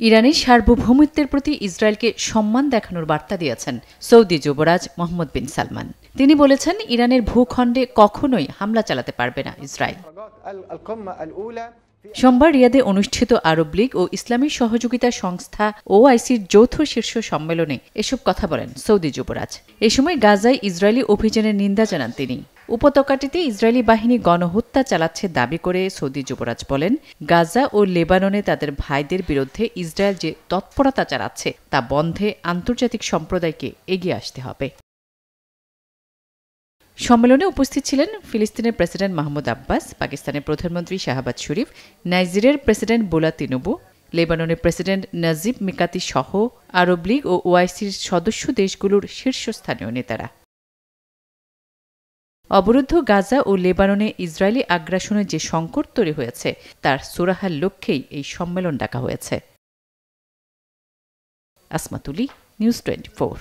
ইরানের সার্বভৌমত্বের প্রতি ইসরায়েলকে সম্মান দেখানোর বার্তা দিয়েছেন সৌদি যুবরাজ মোহাম্মদ বিন সালমান। তিনি বলেছেন, ইরানের ভূখণ্ডে কখনোই হামলা চালাতে পারবে না ইসরায়েল। সোমবার রিয়াদে অনুষ্ঠিত আরব লীগ ও ইসলামী সহযোগিতা সংস্থা ওআইসির যৌথ শীর্ষ সম্মেলনে এসব কথা বলেন সৌদি যুবরাজ। এ সময় গাজায় ইসরায়েলি অভিযানের নিন্দা জানান তিনি। উপত্যকাটিতে ইসরায়েলি বাহিনী গণহত্যা চালাচ্ছে দাবি করে সৌদি যুবরাজ বলেন, গাজা ও লেবাননে তাদের ভাইদের বিরুদ্ধে ইসরায়েল যে তৎপরতা চালাচ্ছে তা বন্ধে আন্তর্জাতিক সম্প্রদায়কে এগিয়ে আসতে হবে। সম্মেলনে উপস্থিত ছিলেন ফিলিস্তিনের প্রেসিডেন্ট মাহমুদ আব্বাস, পাকিস্তানের প্রধানমন্ত্রী শাহবাজ শরীফ, নাইজেরিয়ার প্রেসিডেন্ট বোলা তিনুবু, লেবাননের প্রেসিডেন্ট নাজিব মিকাতি সহ আরব লীগ ও ওআইসির সদস্য দেশগুলোর শীর্ষস্থানীয় নেতারা। অবরুদ্ধ গাজা ও লেবাননে ইসরায়েলি আগ্রাসনে যে সংকট তৈরি হয়েছে তার সুরাহার লক্ষ্যেই এই সম্মেলন ডাকা হয়েছে। আসমা তুলি, নিউজ 24।